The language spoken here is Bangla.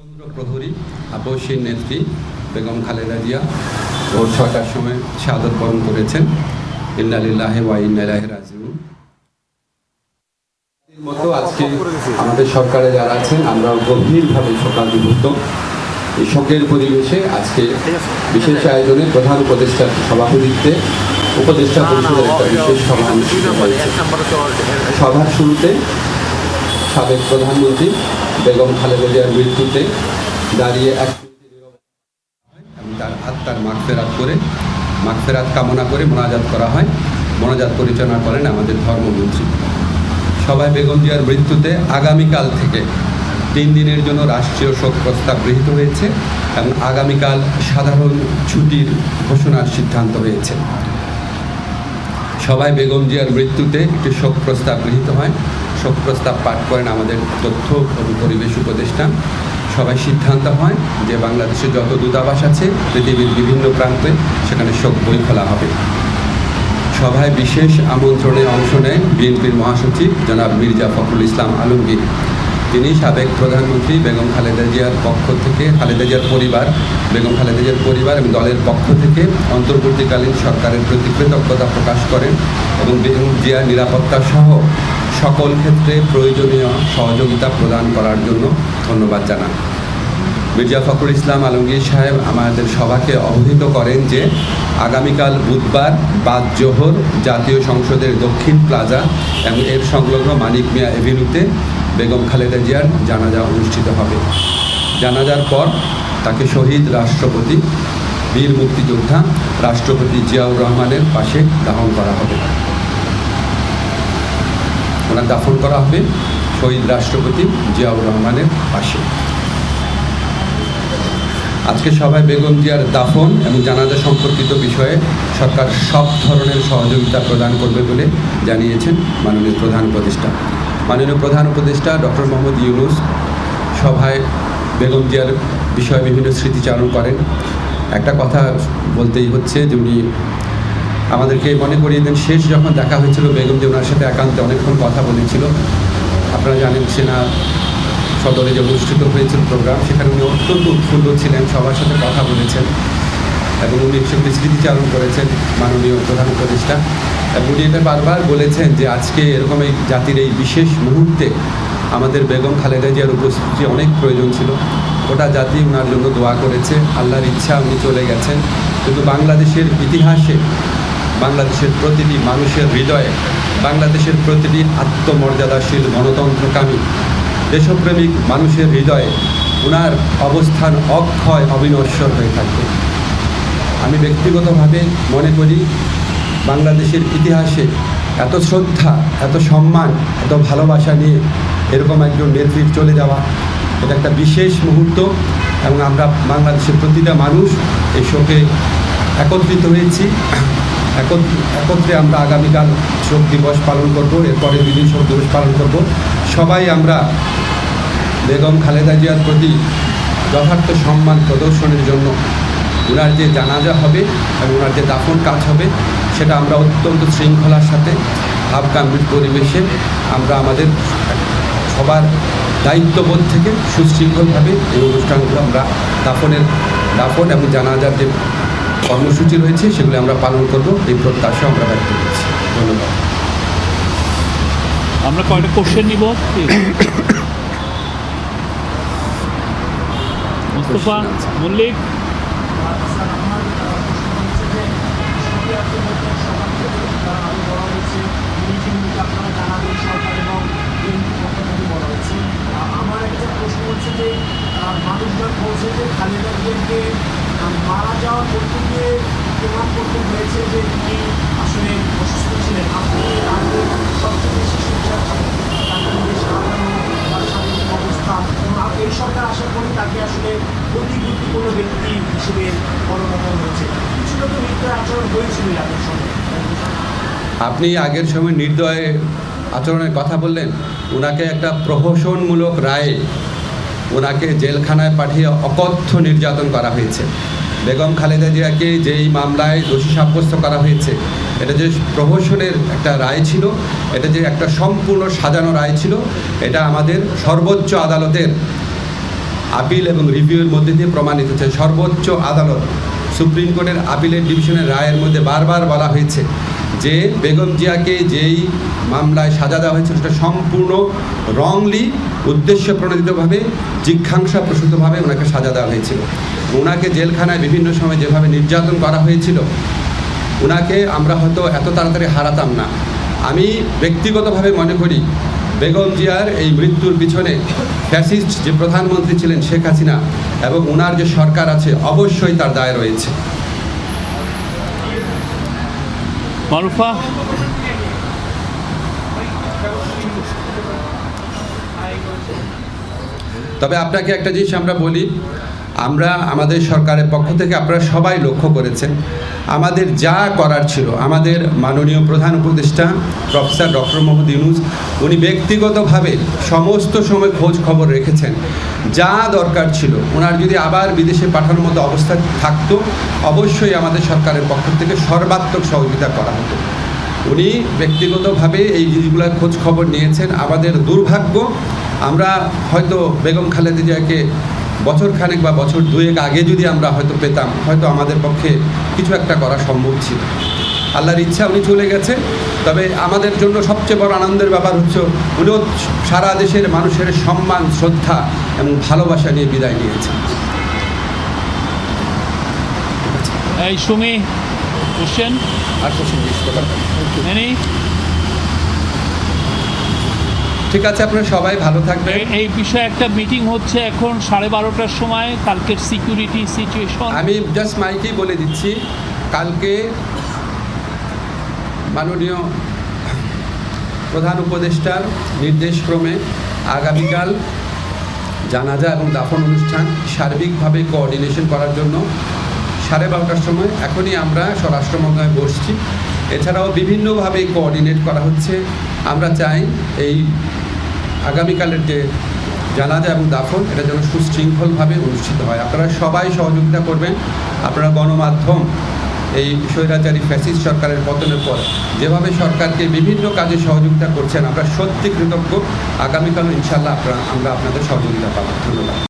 প্রহরী আপসীর নেত্রী বেগম খালেদা জিয়া ভোর ৬টার সময় শাহাদত বরণ করেছেন। ইন্না লিল্লাহি ওয়া ইন্না ইলাইহি রাজিউন। মতো আজকে আমাদের সরকারে যারা আছেন আমরাও গভীরভাবে শোকাভিভূত। এই শোকের পরিবেশে আজকে বিশেষ আয়োজনে প্রধান উপদেষ্টার সভাপতিত্বে উপদেষ্টা পরিষদের একটা বিশেষ সভা অনুষ্ঠিত হয়েছে। সভার শুরুতে সাবেক প্রধানমন্ত্রী বেগম খালেদা জিয়ার মৃত্যুতে দাঁড়িয়ে এক তার আত্মার মাগফিরাত কামনা করে মোনাজাত করা হয়। মোনাজাত পরিচালনা করেন আমাদের ধর্মমন্ত্রী। সবাই বেগম জিয়ার মৃত্যুতে আগামীকাল থেকে 3 দিনের জন্য রাষ্ট্রীয় শোক প্রস্তাব গৃহীত হয়েছে এবং আগামীকাল সাধারণ ছুটির ঘোষণার সিদ্ধান্ত হয়েছে। সবাই বেগম জিয়ার মৃত্যুতে একটি শোক প্রস্তাব গৃহীত হয়। শোক প্রস্তাব পাঠ করেন আমাদের তথ্য এবং পরিবেশ উপদেষ্টা। সবাই সিদ্ধান্ত হয় যে বাংলাদেশে যত দূতাবাস আছে পৃথিবীর বিভিন্ন প্রান্তে সেখানে শোক বই খোলা হবে। সভায় বিশেষ আমন্ত্রণে অংশ নেন বিএনপির মহাসচিব জনাব মির্জা ফখরুল ইসলাম আলমগীর। তিনি সাবেক প্রধানমন্ত্রী বেগম খালেদা জিয়ার পক্ষ থেকে বেগম খালেদা জিয়ার পরিবার এবং দলের পক্ষ থেকে অন্তর্বর্তীকালীন সরকারের প্রতি কৃতজ্ঞতা প্রকাশ করেন এবং বেগম জিয়ার নিরাপত্তা সহ সকল ক্ষেত্রে প্রয়োজনীয় সহযোগিতা প্রদান করার জন্য ধন্যবাদ জানান। মির্জা ফখরুল ইসলাম আলমগীর সাহেব আমাদের সভাকে অবহিত করেন যে আগামীকাল বুধবার বাদ জোহর জাতীয় সংসদের দক্ষিণ প্লাজা এবং এর সংলগ্ন মানিক মিয়া এভিনিউতে বেগম খালেদা জিয়ার জানাজা অনুষ্ঠিত হবে। জানাজার পর তাকে শহীদ রাষ্ট্রপতি বীর মুক্তিযোদ্ধা রাষ্ট্রপতি জিয়াউর রহমানের পাশে দাফন করা হবে। ওনার দাফন করা হবে শহীদ রাষ্ট্রপতি জিয়াউর রহমানের পাশে। আজকে সভায় বেগম জিয়ার দাফন এবং জানাজা সম্পর্কিত বিষয়ে সরকার সব ধরনের সহযোগিতা প্রদান করবে বলে জানিয়েছেন মাননীয় প্রধান উপদেষ্টা। মাননীয় প্রধান উপদেষ্টা ডক্টর মোহাম্মদ ইউনূস সভায় বেগম জিয়ার বিষয়ে বিভিন্ন স্মৃতিচারণ করেন। একটা কথা বলতেই হচ্ছে যে উনি আমাদেরকে মনে করিয়ে দেন শেষ যখন দেখা হয়েছিল বেগম জিয়া ওনার সাথে একান্তে অনেকক্ষণ কথা বলেছিল। আপনারা জানেন সেনা সদরে যে অনুষ্ঠিত হয়েছিল প্রোগ্রাম, সেখানে উনি অত্যন্ত উৎফুল্ল ছিলেন, সবার সাথে কথা বলেছেন এবং উনি সেগুলি স্মৃতিচারণ করেছেন মাননীয় প্রধান উপদেষ্টা। এবং উনি এটা বারবার বলেছেন যে আজকে এরকম এই জাতির এই বিশেষ মুহূর্তে আমাদের বেগম খালেদা জিয়ার উপস্থিতি অনেক প্রয়োজন ছিল। গোটা জাতি ওনার জন্য দোয়া করেছে, আল্লাহর ইচ্ছা উনি চলে গেছেন। কিন্তু বাংলাদেশের ইতিহাসে বাংলাদেশের প্রতিটি মানুষের হৃদয়ে বাংলাদেশের প্রতিটি আত্মমর্যাদাশীল গণতন্ত্রকামী দেশপ্রেমিক মানুষের হৃদয়ে ওনার অবস্থান অক্ষয় অবিনশ্বর হয়ে থাকবে। আমি ব্যক্তিগতভাবে মনে করি বাংলাদেশের ইতিহাসে এত শ্রদ্ধা, এত সম্মান, এত ভালোবাসা নিয়ে এরকম একজন নেত্রীর চলে যাওয়া এটা একটা বিশেষ মুহূর্ত এবং আমরা বাংলাদেশের প্রতিটা মানুষ এই শোকে একত্রিত হয়েছি। একত্রে আমরা আগামীকাল শোক দিবস পালন করব, এরপরে 2 দিন শোক দিবস পালন করব। সবাই আমরা বেগম খালেদা জিয়ার প্রতি যথার্থ সম্মান প্রদর্শনের জন্য ওনার যে জানাজা হবে এবং ওনার যে দাফন কাজ হবে সেটা আমরা অত্যন্ত শৃঙ্খলার সাথে ভাবগাম্ভীর পরিবেশে আমরা আমাদের সবার দায়িত্ববোধ থেকে সুশৃঙ্খলভাবে এই অনুষ্ঠানগুলো আমরা দাফন এবং জানাজার যে কর্মসূচি রয়েছে সেগুলো আমরা পালন করব, এই প্রত্যাশা আমরা ব্যক্ত করছি। ধন্যবাদ। আমরা কয়েকটা কোশ্চেন নিব। মুস্তফা মল্লিক। আমার একটা প্রশ্ন হচ্ছে যে মানুষজন বলছে যে খালেদা জিয়াকে মারা যাওয়ার মধ্যে দিয়ে প্রমাণ করতে হয়েছে যে তিনি আসলে অসুস্থ ছিলেন। আপনি সবচেয়ে বেশি শিক্ষা তার শারীরিক অবস্থা এবং এই সরকার আশা করি তাকে আসলে অতি গুরুত্বপূর্ণ ব্যক্তি হিসেবে মনোনয়ন হয়েছে। কিছুটা তো নির্দয় আচরণ হয়েছিল আপনার সঙ্গে। আপনি আগের সময় নির্দয় আচরণের কথা বললেন। ওনাকে একটা প্রহসনমূলক রায়ে ওনাকে জেলখানায় পাঠিয়ে অকথ্য নির্যাতন করা হয়েছে। বেগম খালেদা জিয়াকে যেই মামলায় দোষী সাব্যস্ত করা হয়েছে এটা যে প্রহসনের একটা রায় ছিল, এটা যে একটা সম্পূর্ণ সাজানো রায় ছিল, এটা আমাদের সর্বোচ্চ আদালতের আপিল এবং রিভিউয়ের মধ্যে দিয়ে প্রমাণিত হচ্ছে। সর্বোচ্চ আদালত সুপ্রিম কোর্টের আপিলের ডিভিশনের রায়ের মধ্যে বারবার বলা হয়েছে যে বেগম জিয়াকে যেই মামলায় সাজা দেওয়া হয়েছিল সেটা সম্পূর্ণ রংলি, উদ্দেশ্য প্রণোদিতভাবে, জিজ্ঞাসাপ্রসূতভাবে ওনাকে সাজা দেওয়া হয়েছিল। ওনাকে জেলখানায় বিভিন্ন সময় যেভাবে নির্যাতন করা হয়েছিল, ওনাকে আমরা হয়তো এত তাড়াতাড়ি হারাতাম না। আমি ব্যক্তিগতভাবে মনে করি বেগম জিয়ার এই মৃত্যুর পিছনে ফ্যাসিস্ট যে প্রধানমন্ত্রী ছিলেন শেখ হাসিনা এবং ওনার যে সরকার আছে অবশ্যই তার দায় রয়েছে। মারুফা, তবে আপনাকে একটা জিনিস আমরা বলি, আমরা আমাদের সরকারের পক্ষ থেকে আপনারা সবাই লক্ষ্য করেছেন আমাদের যা করার ছিল, আমাদের মাননীয় প্রধান উপদেষ্টা প্রফেসর ডক্টর মোহাম্মদ ইউনূস উনি ব্যক্তিগতভাবে সমস্ত সময় খোঁজ খবর রেখেছেন। যা দরকার ছিল, ওনার যদি আবার বিদেশে পাঠানোর মতো অবস্থা থাকতো অবশ্যই আমাদের সরকারের পক্ষ থেকে সর্বাত্মক সহযোগিতা করা হতো। উনি ব্যক্তিগতভাবে এই জিনিসগুলোর খোঁজ খবর নিয়েছেন। আমাদের দুর্ভাগ্য, আমরা হয়তো বেগম খালেদা জিয়াকে বছরখানেক বা বছর দুয়েক আগে যদি আমরা হয়তো পেতাম, হয়তো আমাদের পক্ষে কিছু একটা করা সম্ভব ছিল। আল্লাহর ইচ্ছা উনি চলে গেছেন। তবে আমাদের জন্য সবচেয়ে বড় আনন্দের ব্যাপার হচ্ছে উনিও সারা দেশের মানুষের সম্মান, শ্রদ্ধা এবং ভালোবাসা নিয়ে বিদায় নিয়েছেন। এই সুমি, কোশ্চেন আর কোশ্চেন এনি? ঠিক আছে, আপনারা সবাই ভালো থাকবেন। এই বিষয়ে একটা মিটিং হচ্ছে এখন 12:30টার সময়, কালকের সিকিউরিটি সিচুয়েশন। আমি জাস্ট মাইকেই বলে দিচ্ছি, কালকে মাননীয় প্রধান উপদেষ্টার নির্দেশক্রমে আগামীকাল জানাজা এবং দাফন অনুষ্ঠান সার্বিকভাবে কোঅর্ডিনেশন করার জন্য 12:30টার সময় এখনই আমরা স্বরাষ্ট্র মন্ত্রণালয়ে বসছি। এছাড়াও বিভিন্নভাবে কোঅর্ডিনেট করা হচ্ছে। আমরা চাই এই আগামীকালের যে জানাজা এবং দাফন এটা যেন সুশৃঙ্খলভাবে অনুষ্ঠিত হয়। আপনারা সবাই সহযোগিতা করবেন। আপনারা গণমাধ্যম এই স্বৈরাচারী ফ্যাসিস্ট সরকারের পতনের পর যেভাবে সরকারকে বিভিন্ন কাজে সহযোগিতা করছেন, আমরা সত্যি কৃতজ্ঞ। আগামীকাল ইনশাআল্লাহ আমরা আপনাদের সহযোগিতা পাবো। ধন্যবাদ।